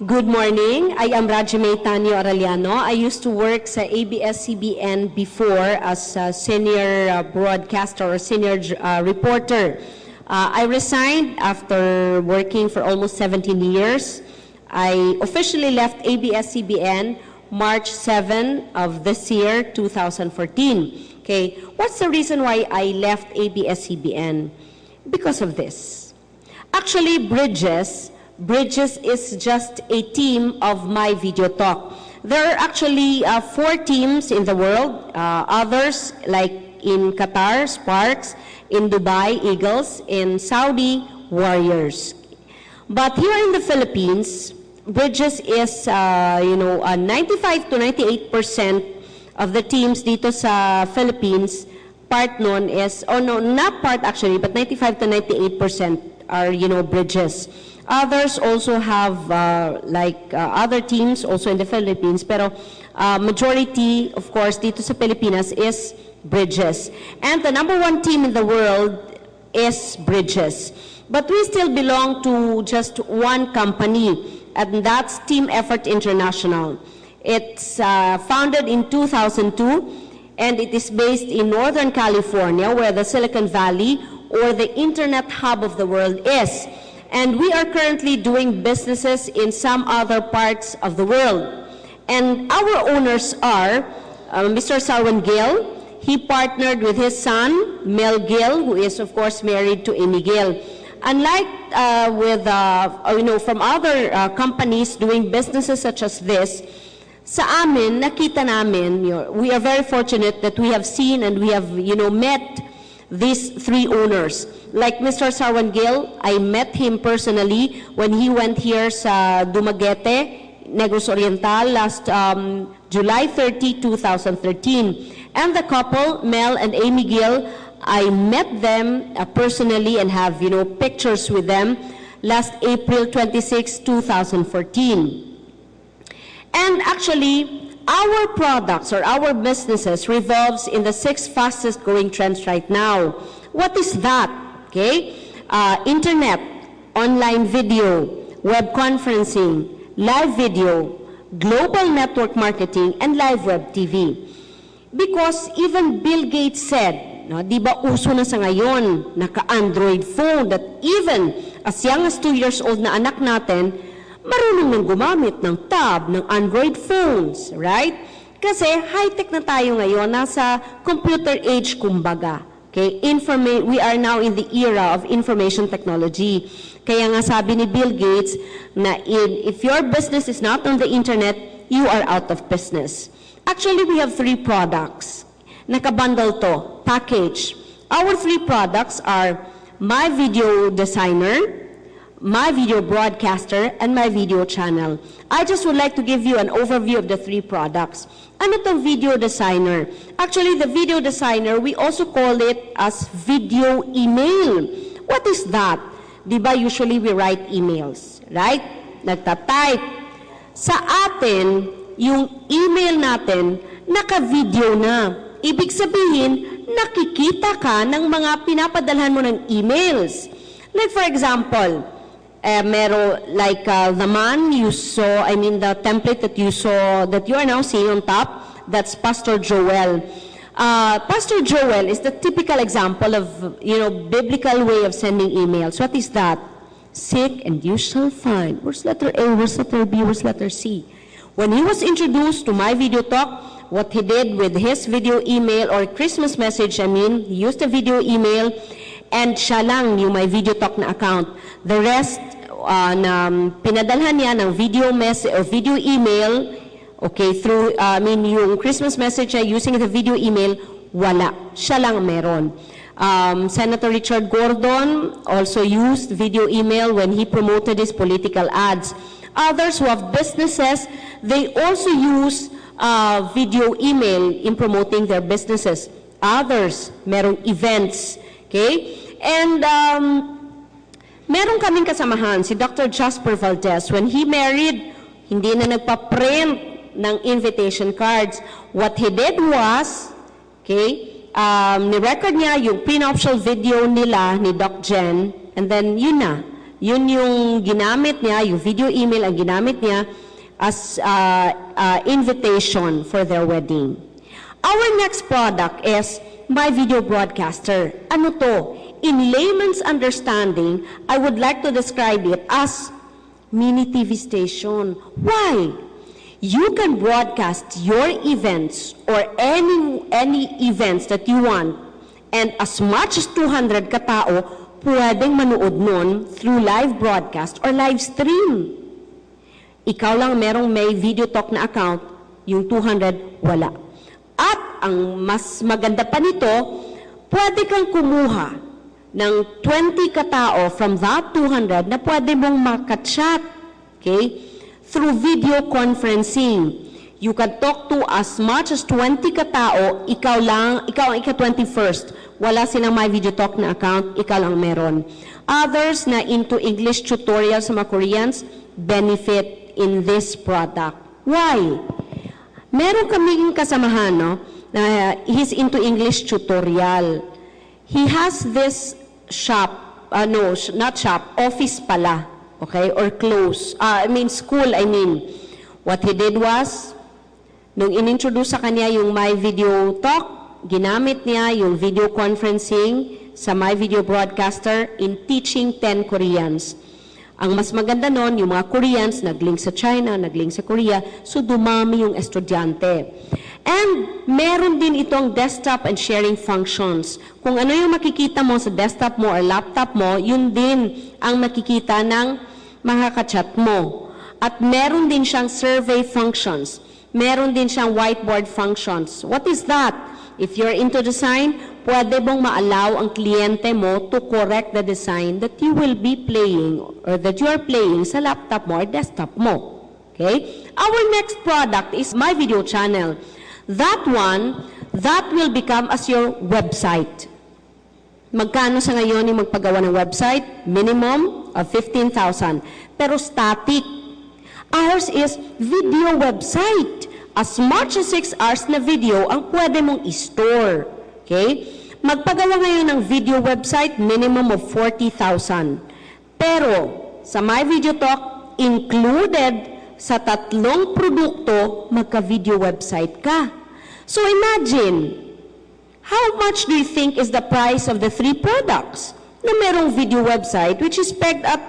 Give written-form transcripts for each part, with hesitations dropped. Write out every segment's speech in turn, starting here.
Good morning. I am Rajime Tanyo Arellano. I used to work sa ABS-CBN before as a senior broadcaster or senior reporter. I resigned after working for almost 17 years. I officially left ABS-CBN March 7 of this year, 2014. Okay, what's the reason why I left ABS-CBN? Because of this. Actually, Bridges is just a team of My Video Talk. There are actually 4 teams in the world, others like in Qatar, Sparks, in Dubai, Eagles, in Saudi, Warriors. But here in the Philippines, Bridges is 95 to 98% of the teams dito sa Philippines, part nun is, not part actually, but 95 to 98% are, Bridges. Others also have other teams also in the Philippines, pero majority, of course, dito sa Pilipinas is Bridges. And the number 1 team in the world is Bridges. But we still belong to just one company, and that's Team Effort International. It's founded in 2002, and it is based in Northern California, where the Silicon Valley or the internet hub of the world is. And we are currently doing businesses in some other parts of the world. And our owners are Mr. Sarwan Gill. He partnered with his son, Mel Gill, who is, of course, married to Amy Gill. Unlike from other companies doing businesses such as this, sa amin, nakita namin, we are very fortunate that we have seen and we have, met these 3 owners. Like Mr. Sarwan Gill, I met him personally when he went here sa Dumaguete, Negros Oriental, last July 30, 2013. And the couple, Mel and Amy Gill, I met them personally and have, pictures with them last April 26, 2014. And actually, our products or our businesses revolves in the 6 fastest growing trends right now. What is that? Okay, internet, online video, web conferencing, live video, global network marketing, and live web TV. Because even Bill Gates said, di ba uso na sa ngayon, naka-Android phone, that even as young as 2 years old na anak natin, marunong nang gumamit ng tab, ng Android phones, right? Kasi high-tech na tayo ngayon, nasa computer age kumbaga. Okay, we are now in the era of information technology. Kaya nga sabi ni Bill Gates na if your business is not on the internet, you are out of business. Actually, we have 3 products. Nakabundle to, package. Our 3 products are My Video Designer, My Video Broadcaster, and My Video Channel. I just would like to give you an overview of the 3 products. Ano itong Video Designer? Actually, the Video Designer, we also call it as Video Email. What is that? Diba usually we write emails, right? Nagtatype. Sa atin, yung email natin, naka-video na. Ibig sabihin, nakikita ka ng mga pinapadalhan mo ng emails. Like for example, the man you saw, the template that you saw, that you are now seeing on top, that's Pastor Joel. Pastor Joel is the typical example of, biblical way of sending emails. What is that? Seek and you shall find. Where's letter A? Where's letter B? Where's letter C? When he was introduced to My Video Talk, what he did with his video email or Christmas message, he used a video email, and siya lang yung My Video Talk na account. The rest, na pinadalhan niya ng video message or video email, okay, through, yung Christmas message using the video email, wala. Siya lang meron. Senator Richard Gordon also used video email when he promoted his political ads. Others who have businesses, they also use video email in promoting their businesses. Others, merong events, okay? And meron kaming kasamahan, si Dr. Jasper Valdez. When he married, hindi na nagpa-print ng invitation cards. What he did was, okay, ni-record niya yung prenuptial video nila ni Doc Jen, and then yun na. Yun yung ginamit niya, yung video email ang ginamit niya as invitation for their wedding. Our next product is My Video Broadcaster. Ano to? In layman's understanding, I would like to describe it as mini TV station. Why? You can broadcast your events or any events that you want, and as much as 200 katao pwedeng manood nun through live broadcast or live stream. Ikaw lang merong may video talk na account, yung 200 wala. At ang mas maganda pa nito, pwede kang kumuha ng 20 katao from that 200 na pwede mong makachat, okay? Through video conferencing. You can talk to as much as 20 katao, ikaw ang ika-21st. Wala silang My Video Talk na account, ikaw lang meron. Others na into English tutorials sa mga Koreans, benefit in this product. Why? Meron kaming kasamahan, no? Na he's into English tutorial. He has this shop, not shop, office pala, okay? Or close, school. What he did was, nung in-introduce sa kanya yung My Video Talk, ginamit niya yung video conferencing sa My Video Broadcaster in teaching 10 Koreans. Ang mas maganda nun, yung mga Koreans, nag-link sa China, nag-link sa Korea, so dumami yung estudyante. And meron din itong desktop and sharing functions. Kung ano yung makikita mo sa desktop mo or laptop mo, yun din ang makikita ng makakachat mo. At meron din siyang survey functions. Meron din siyang whiteboard functions. What is that? If you're into design, pwede mong ma-allow ang kliyente mo to correct the design that you will be playing or that you are playing sa laptop mo or desktop mo. Okay? Our next product is My Video Channel. That will become as your website. Magkano sa ngayon yung magpagawa ng website? Minimum of 15,000. Pero static. Ours is video website. As much as 6 hours na video ang pwede mong i-store. Okay? Magpagawa ngayon ng video website, minimum of 40,000. Pero, sa My Video Talk, included sa 3 produkto, magka-video website ka. So imagine, how much do you think is the price of the 3 products na merong video website which is pegged at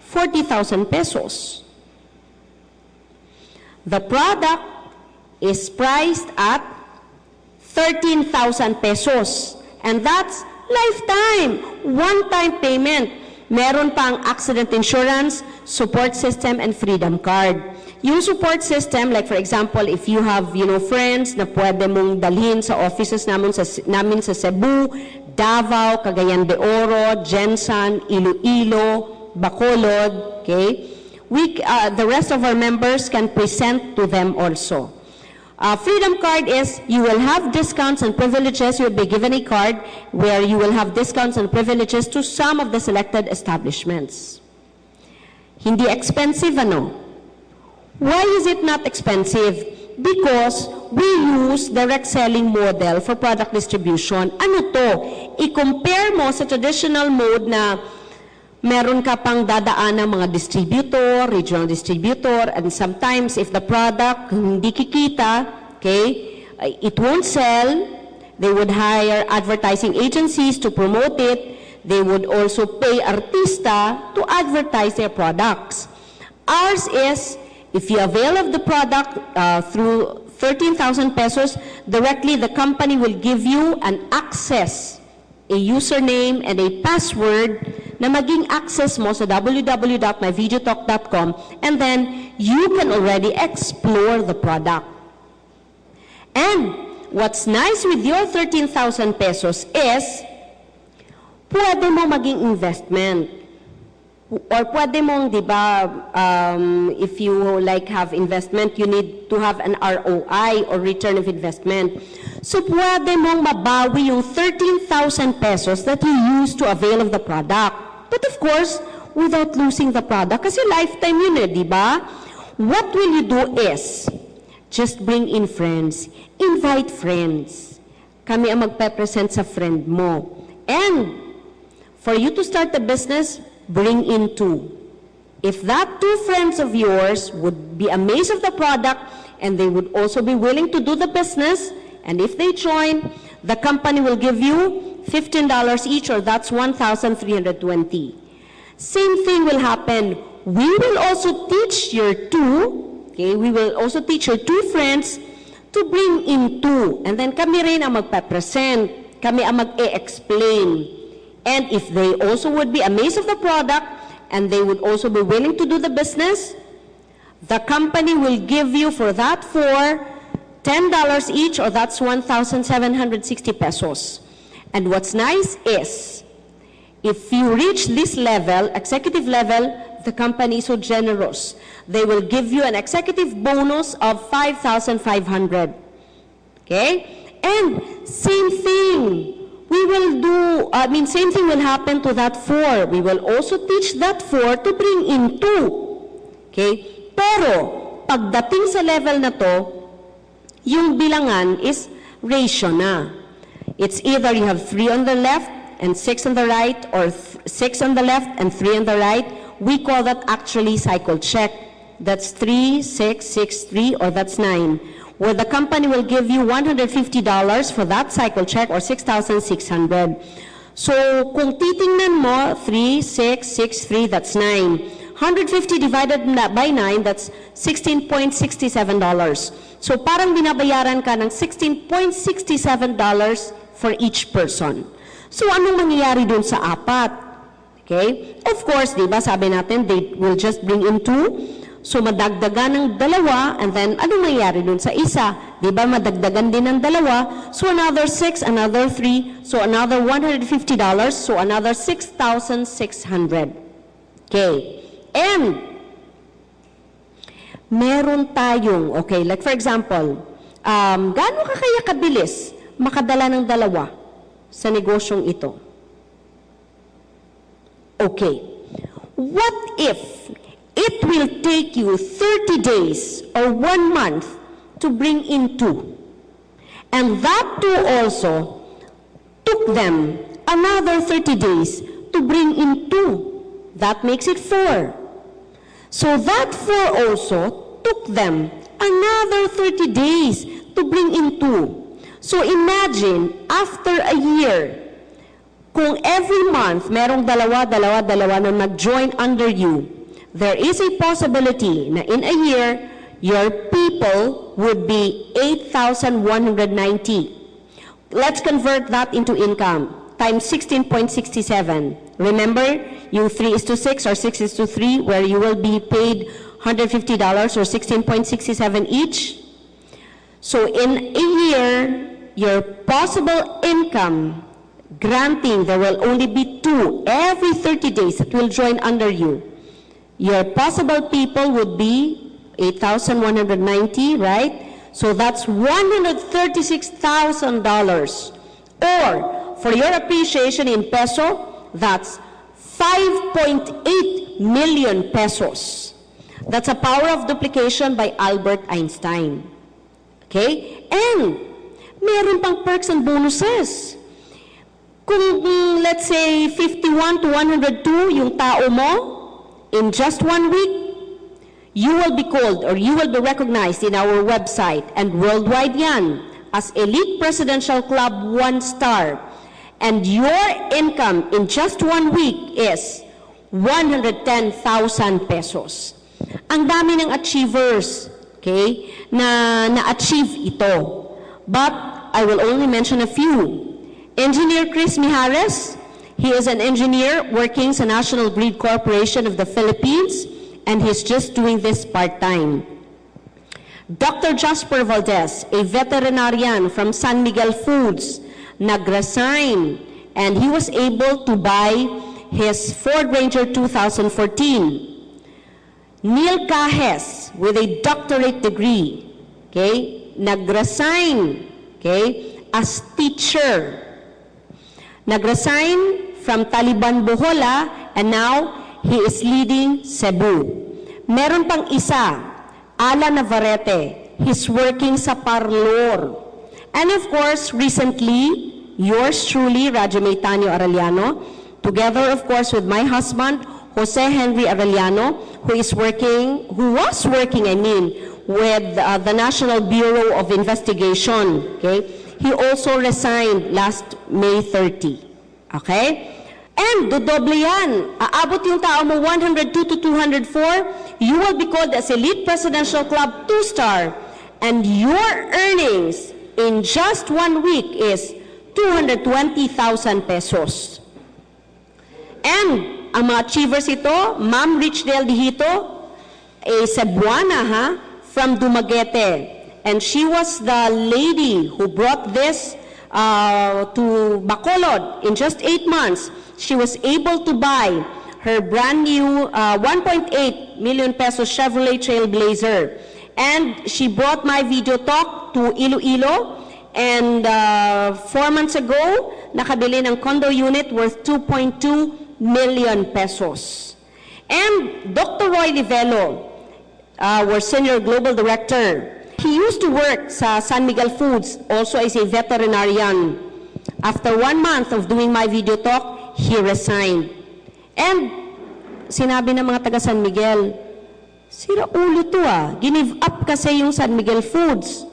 40,000 pesos? The product is priced at 13,000 pesos. And that's lifetime, one-time payment. Meron pang accident insurance, support system, and freedom card. Yung support system, like for example, if you have, friends na pwede mong dalhin sa offices namin sa Cebu, Davao, Cagayan de Oro, Jensan, Iloilo, Bacolod, okay? The rest of our members can present to them also. Freedom card is you will have discounts and privileges. You'll be given a card where you will have discounts and privileges to some of the selected establishments. Hindi expensive, ano? Why is it not expensive? Because we use direct selling model for product distribution. Ano to? I-compare mo sa traditional mode na meron ka pang dadaan ng mga distributor, regional distributor, and sometimes if the product hindi kikita, okay, it won't sell, they would hire advertising agencies to promote it, they would also pay artista to advertise their products. Ours is, if you avail of the product through 13,000 pesos, directly the company will give you an access, a username and a password na maging access mo sa www.myvideotalk.com, and then you can already explore the product. And what's nice with your 13,000 pesos is pwede mo maging investment. Or pwede mong, di ba, if you have investment, you need to have an ROI or return of investment. So pwede mong mabawi yung 13,000 pesos that you used to avail of the product. But of course, without losing the product, kasi lifetime yun di ba? What will you do is, just bring in friends. Invite friends. Kami ang magpe-present sa friend mo. And for you to start a business, bring in 2. If that 2 friends of yours would be amazed of the product and they would also be willing to do the business, and if they join, the company will give you $15 each, or that's $1,320. Same thing will happen. We will also teach your 2, okay, we will also teach your 2 friends to bring in 2. And then kami rin ang magpa-present, kami ang mag-e-explain. And if they also would be amazed of the product, and they would also be willing to do the business, the company will give you for that 4, $10 each, or that's 1,760 pesos. And what's nice is, if you reach this level, executive level, the company is so generous. They will give you an executive bonus of 5,500. Okay? And same thing. We will do, same thing will happen to that 4. We will also teach that 4 to bring in 2. Okay? Pero, pagdating sa level na to, yung bilangan is ratio na. It's either you have 3 on the left and 6 on the right, or 6 on the left and 3 on the right. We call that actually cycle check. That's 3, 6, 6, 3, or that's 9. Where the company will give you $150 for that cycle check, or 6,600. So, kung titingnan mo, 3, 6, 6, 3, that's 9. 150 divided by 9, that's $16.67. So, parang binabayaran ka ng $16.67 for each person. So, anong mangyayari dun sa 4? Okay? Of course, di ba, sabi natin, they will just bring in 2. So, madagdagan ng 2, and then, anong mangyayari dun sa isa? Di ba, madagdagan din ng 2. So, another 6, another 3. So, another $150. So, another 6,600. Okay. And, meron tayong, okay, like for example, gaano ka kaya kabilis makadala ng 2 sa negosyong ito? Okay. What if it will take you 30 days or 1 month to bring in 2? And that 2 also took them another 30 days to bring in 2. That makes it 4. So that 4 also took them another 30 days to bring in 2. So imagine, after a year, kung every month merong 2 na mag-join under you, there is a possibility na in a year, your people would be 8,190. Let's convert that into income, times 16.67. Remember, yung 3:6 or 6:3, where you will be paid $150 or 16.67 each. So in a year, your possible income, granting there will only be 2 every 30 days that will join under you. Your possible people would be 8,190, right? So that's $136,000. Or, for your appreciation in peso, that's 5.8 million pesos. That's a power of duplication by Albert Einstein. Okay? And, meron pang perks and bonuses. Kung, let's say, 51 to 102 yung tao mo, in just 1 week, you will be called or you will be recognized in our website and worldwide yan as Elite Presidential Club 1 star. And your income in just 1 week is 110,000 pesos. Ang dami ng achievers, okay, na achieve ito. But I will only mention a few. Engineer Chris Mijares, he is an engineer working sa National Grid Corporation of the Philippines, and he's just doing this part-time. Dr. Jasper Valdez, a veterinarian from San Miguel Foods, nag-resign, and he was able to buy his Ford Ranger 2014. Neil Cajes, with a doctorate degree, okay, nag-resign, okay, as teacher. Nag-resign from Taliban Bohola, and now he is leading Cebu. Meron pang isa, Alan Navarrete. He's working sa Parlor. And of course, recently, yours truly, Raja Maytanio Arellano, together of course with my husband, Jose Henry Arellano, who was working, with the National Bureau of Investigation. Okay? He also resigned last May 30. Okay? And dodoble yan. Aabot yung tao mo 102 to 204, you will be called as Elite Presidential Club 2-star. And your earnings in just 1 week is 220,000 pesos. And ang mga achievers ito, Ma'am Richdale Dihito, a Cebuana, from Dumaguete. And she was the lady who brought this to Bacolod in just 8 months. She was able to buy her brand new 1.8 million peso Chevrolet Trailblazer. And she brought my video talk to Iloilo. And 4 months ago, nakabili ng condo unit worth 2.2 million pesos. And Dr. Roy Livelo, our Senior Global Director, he used to work sa San Miguel Foods, also as a veterinarian. After 1 month of doing my video talk, he resigned. And sinabi ng mga taga San Miguel, sira ulo to Ginive up kasi yung San Miguel Foods.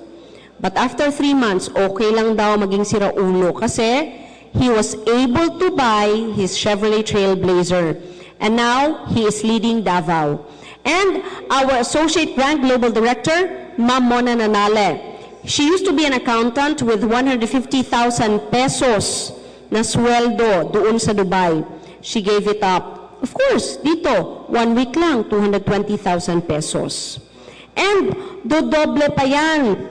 But after 3 months, okay lang daw maging sira ulo kasi he was able to buy his Chevrolet Trailblazer. And now, he is leading Davao. And our Associate Grand Global Director, Ma'am Mona Nanale. She used to be an accountant with 150,000 pesos na sweldo doon sa Dubai. She gave it up. Of course, dito, 1 week lang, 220,000 pesos. And dodoble pa yan.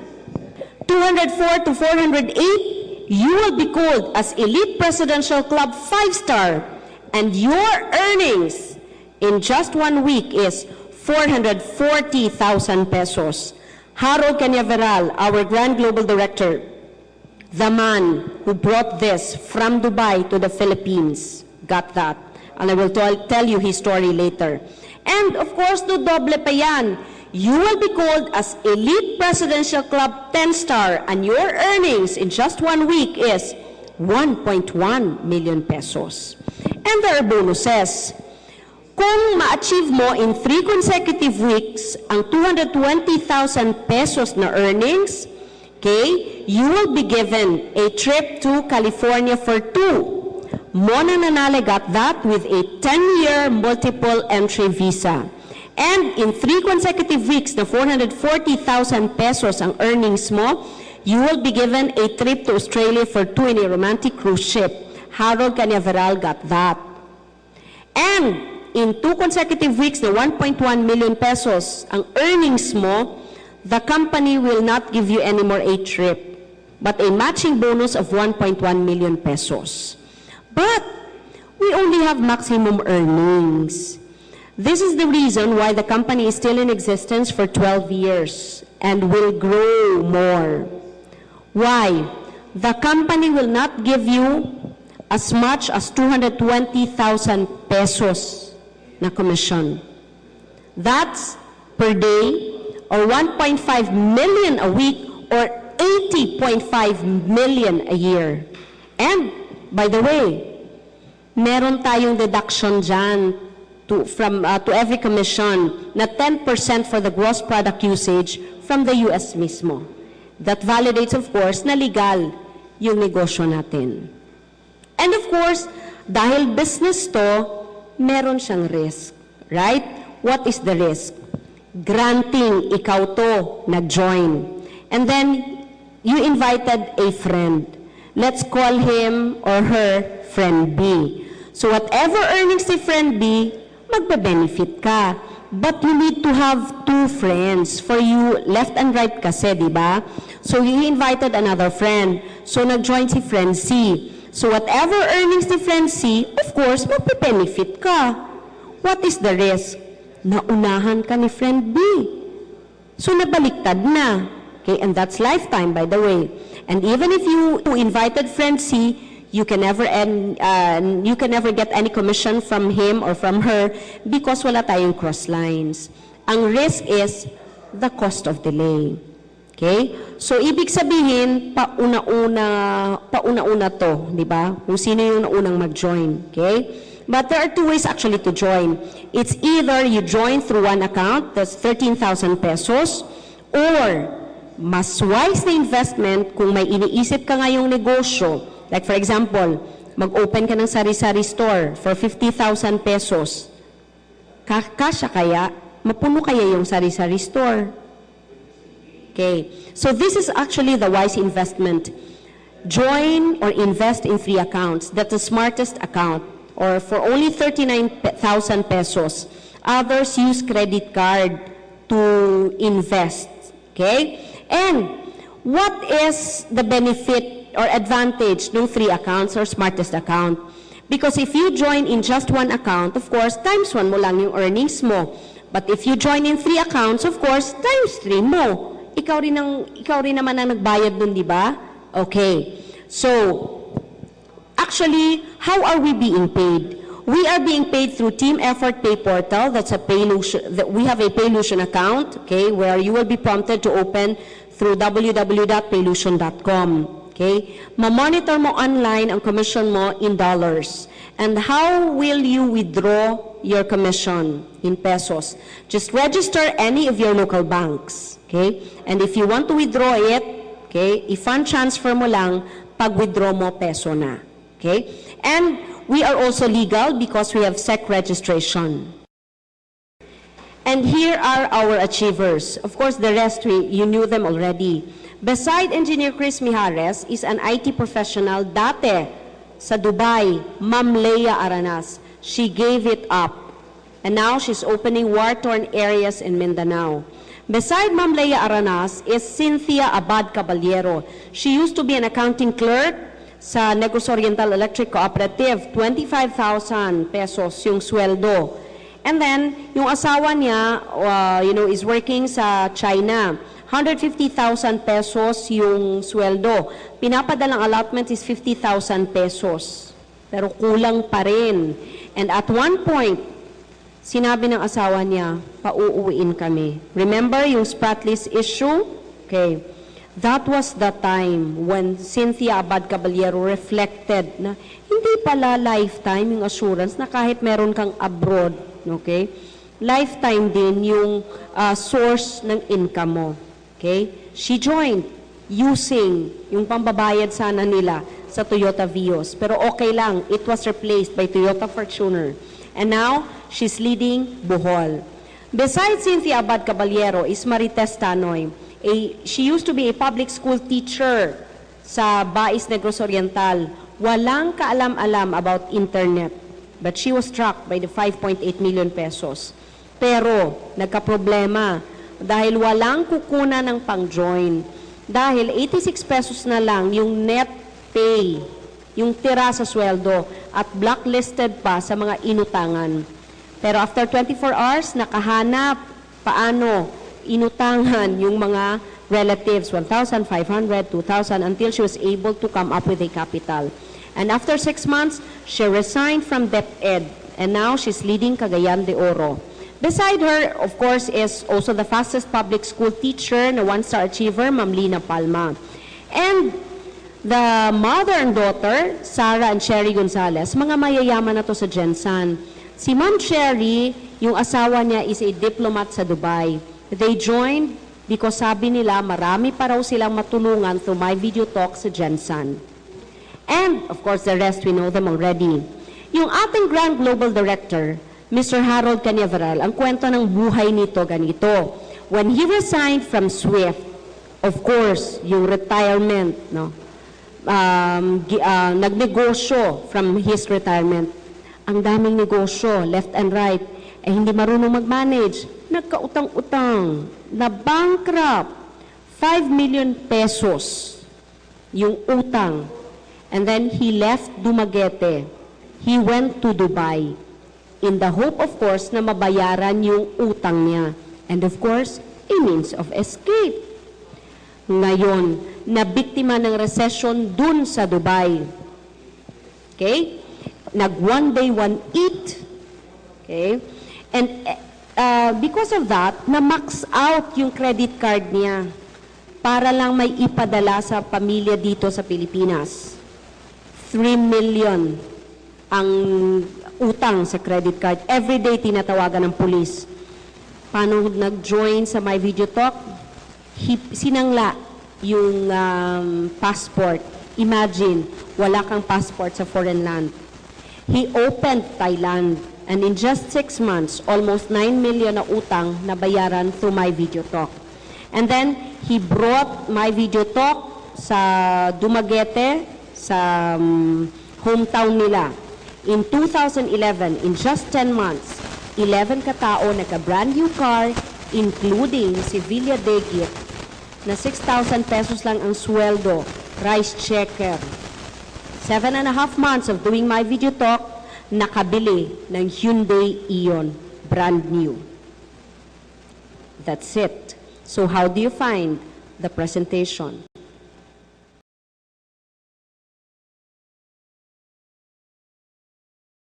204 to 408, you will be called as Elite Presidential Club 5-star. And your earnings in just 1 week is 440,000 pesos. Harold Canyaveral, our Grand Global Director, the man who brought this from Dubai to the Philippines, got that. And I will tell you his story later. And of course, dodoble pa yan. You will be called as Elite Presidential Club 10-star, and your earnings in just 1 week is 1.1 million pesos. And there are bonuses. Kung ma-achieve mo in 3 consecutive weeks ang 220,000 pesos na earnings, okay, you will be given a trip to California for 2. Mona Nanale got that with a 10-year multiple entry visa. And in 3 consecutive weeks na 440,000 pesos ang earnings mo, you will be given a trip to Australia for 2 in a romantic cruise ship. Harold Canyaveral got that. And in 2 consecutive weeks na 1.1 million pesos ang earnings mo, the company will not give you anymore a trip, but a matching bonus of 1.1 million pesos. But we only have maximum earnings. This is the reason why the company is still in existence for 12 years and will grow more. Why? The company will not give you as much as 220,000 pesos na commission. That's per day or 1.5 million a week or 80.5 million a year. And by the way, meron tayong deduction dyan to every commission na 10% for the gross product usage from the US mismo. That validates, of course, na legal yung negosyo natin. And of course, dahil business to, meron siyang risk. Right? What is the risk? Granting ikaw to nag-join. And then, you invited a friend. Let's call him or her friend B. So whatever earnings ni friend B, magbe-benefit ka. But you need to have 2 friends for you, left and right kasi, di ba? So you invited another friend. So nag-join si friend C. So whatever earnings ni friend C, of course, magbe-benefit ka. What is the risk? Naunahan ka ni friend B. So nabaliktad na. Okay, and that's lifetime, by the way. And even if you invited friend C, you can never get any commission from him or from her because wala tayong cross lines. Ang risk is the cost of delay. Okay? So ibig sabihin, pauna-una to, di ba? Kung sino yung naunang mag-join. Okay? But there are two ways actually to join. It's either you join through one account, that's 13,000 pesos, or mas wise na investment kung may iniisip ka ngayong negosyo. Like for example, mag-open ka ng sari-sari store for 50,000 pesos. Kasya kaya? Mapuno kaya yung sari-sari store? Okay. So this is actually the wise investment. Join or invest in 3 accounts. That's the smartest account. Or for only 39,000 pesos. Others use credit card to invest. Okay? And what is the benefit or advantage ng 3 accounts or smartest account? Because if you join in just one account, of course, times 1 mo lang yung earnings mo. But if you join in 3 accounts, of course, times 3 mo. Ikaw rin naman ang nagbayad dun, di ba? Okay. So, actually, how are we being paid? We are being paid through Team Effort Pay Portal. That's a Paylution. We have a Paylution account, okay, where you will be prompted to open through www.paylution.com. Okay? Ma-monitor mo online ang commission mo in dollars. And how will you withdraw your commission in pesos? Just register any of your local banks. Okay? And if you want to withdraw it, okay, i-fund transfer mo lang, pag-withdraw mo peso na. Okay? And we are also legal because we have SEC registration. And here are our achievers. Of course, the rest, you knew them already. Beside Engineer Chris Mijares is an IT professional dati sa Dubai, Ma'am Leia Aranas. She gave it up. And now she's opening war-torn areas in Mindanao. Beside Ma'am Leia Aranas is Cynthia Abad Caballero. She used to be an accounting clerk sa Negros Oriental Electric Cooperative, 25,000 pesos yung sweldo. And then, yung asawa niya, is working sa China. 150,000 pesos yung sweldo. Pinapadalang allotment is 50,000 pesos. Pero kulang pa rin. And at one point, sinabi ng asawa niya, pauuwiin kami. Remember yung Spratlys issue? Okay. That was the time when Cynthia Abad Caballero reflected na hindi pala lifetime yung assurance na kahit meron kang abroad, okay? Lifetime din yung source ng income mo, okay? She joined using yung pambabayad sana nila sa Toyota Vios. Pero okay lang, it was replaced by Toyota Fortuner. And now, she's leading Bohol. Besides Cynthia Abad Caballero is Marites Tanoy. She used to be a public school teacher sa Bais Negros Oriental. Walang kaalam-alam about internet. But she was struck by the 5.8 million pesos. Pero, nagka-problema dahil walang kukuna ng pang-join. Dahil 86 pesos na lang yung net pay, yung tira sa sweldo, at blacklisted pa sa mga inutangan. Pero after 24 hours, nakahanap paano inutangan yung mga relatives, 1,500, 2,000, until she was able to come up with a capital. And after 6 months, she resigned from DepEd, and now she's leading Cagayan de Oro. Beside her, of course, is also the fastest public school teacher na one-star achiever, Ma'am Lina Palma. And the mother and daughter, Sarah and Sherry Gonzalez, mga mayayaman na to sa Gensan. Si Ma'am Sherry, yung asawa niya is a diplomat sa Dubai. They joined because sabi nila marami pa raw silang matulungan through my video talk sa Gensan. And, of course, the rest, we know them already. Yung ating Grand Global Director, Mr. Harold Cañaveral, ang kwento ng buhay nito ganito. When he resigned from SWIFT, of course, yung retirement, no? Nagnegosyo from his retirement. Ang daming negosyo, left and right, eh hindi marunong mag-manage. Nagkautang-utang, na bankrupt, 5 million pesos yung utang. And then he left Dumaguete. He went to Dubai in the hope, of course, na mabayaran yung utang niya. And of course, a means of escape. Ngayon, nabiktima ng recession dun sa Dubai. Okay? Nag-one day, one eat. Okay? And because of that, na-max out yung credit card niya para lang may ipadala sa pamilya dito sa Pilipinas. 3 million ang utang sa credit card. Everyday tinatawagan ng police. Paano nag-join sa My Video Talk? Sinangla yung passport. Imagine, wala kang passport sa foreign land. He opened Thailand, and in just 6 months, almost 9 million na utang na bayaran through My Video Talk. And then, he brought My Video Talk sa Dumaguete, sa hometown nila. In 2011, in just 10 months, 11 katao nagka-brand new car, including si Villa Degit, na 6,000 pesos lang ang sweldo, rice checker. 7.5 months of doing My Video Talk, nakabili ng Hyundai Eon, brand new. That's it. So how do you find the presentation?